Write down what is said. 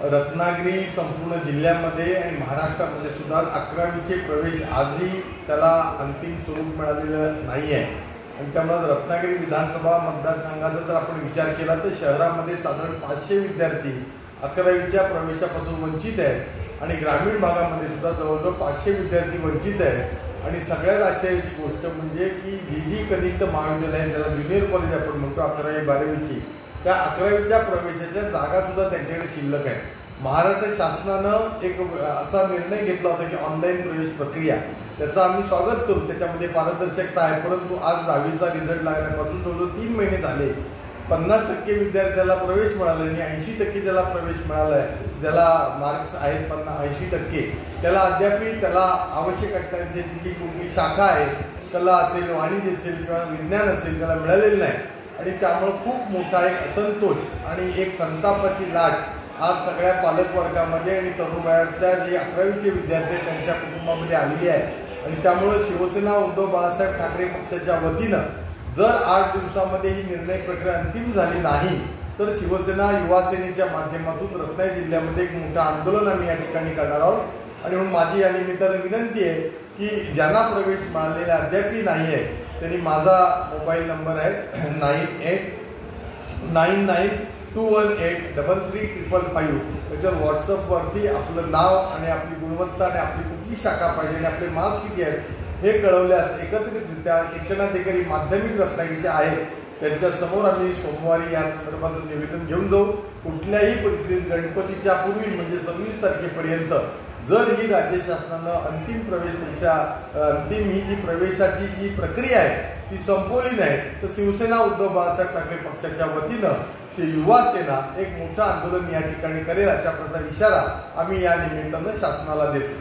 रत्नागिरी संपूर्ण जिल्ह्यामध्ये आणि महाराष्ट्रामध्ये सुद्धा 11वीचे प्रवेश आजही त्याला अंतिम स्वरूप मिळालेलं नाही आहे आणि त्यामुळे रत्नागिरी विधानसभा मतदारसंघाचा जर आपण विचार केला तर शहरामध्ये साधारण 500 विद्यार्थी 11वीच्या प्रवेशापासून वंचित आहेत आणि ग्रामीण भागामध्ये सुद्धा जवळजवळ 500 विद्यार्थी वंचित आहेत। आणि सगळ्यात आश्चर्याची गोष्ट म्हणजे की जी कनिष्ठ महाविद्यालय ज्याला ज्युनियर कॉलेज आपण म्हणतो 11वी 12वीची, त्या 11वीच्या प्रवेशाच्या जागासुद्धा त्यांच्याकडे शिल्लक आहे। महाराष्ट्र शासनानं एक असा निर्णय घेतला होता की ऑनलाईन प्रवेश प्रक्रिया, त्याचं आम्ही स्वागत करू, त्याच्यामध्ये पारदर्शकता आहे। परंतु आज 10वीचा रिझल्ट लागल्यापासून जवळजवळ 3 महिने झाले 50% विद्यार्थ्याला प्रवेश मिळाला आणि 80% ज्याला प्रवेश मिळाला आहे, ज्याला मार्क्स आहेत 80%, त्याला अद्याप त्याला आवश्यक असणारी त्याची जी कुठली शाखा आहे, कला असेल, वाणिज्य असेल किंवा विज्ञान असेल, त्याला मिळालेलं नाही आणि त्यामुळे खूप मोठा एक असंतोष आणि एक संतापाची लाट आज सगळ्या पालकवर्गामध्ये आणि तरुण वयाच्या जे 11वीचे विद्यार्थी त्यांच्या कुटुंबामध्ये आलेली आहे। आणि त्यामुळे शिवसेना उद्धव बाळासाहेब ठाकरे पक्षाच्या वतीनं जर 8 दिवसामध्ये ही निर्णय प्रक्रिया अंतिम झाली नाही तर शिवसेना युवा सेनेच्या माध्यमातून रत्नागिरी जिल्ह्यामध्ये एक मोठं आंदोलन आम्ही या ठिकाणी करणार आहोत। आणि म्हणून माझी या निमित्तानं विनंती आहे की ज्यांना प्रवेश मिळालेला अद्यापही नाही आहे त्यांनी माझा मोबाईल नंबर आहे 989921833555, त्याच्यावर व्हॉट्सअपवरती आपलं नाव आणि आपली गुणवत्ता आणि आपली कुठली शाखा पाहिजे आणि आपले मार्क्स किती आहेत हे कळवल्यास एकत्रितरित्या शिक्षणाधिकारी माध्यमिक रत्नागिरीचे आहेत त्यांच्यासमोर आम्ही सोमवारी या संदर्भाचं निवेदन घेऊन जाऊ। कुठल्याही परिस्थितीत गणपतीच्या पूर्वी म्हणजे 26 तारखेपर्यंत जर ही राज्य शासनानं अंतिम प्रवेश परीक्षा अंतिम ही जी प्रवेशाची जी प्रक्रिया आहे ती संपवली नाही तर शिवसेना उद्धव बाळासाहेब ठाकरे पक्षाच्या वतीनं युवा सेना एक मोठं आंदोलन या ठिकाणी करेल अशा प्रकारचा इशारा आम्ही या निमित्तानं शासनाला देतो।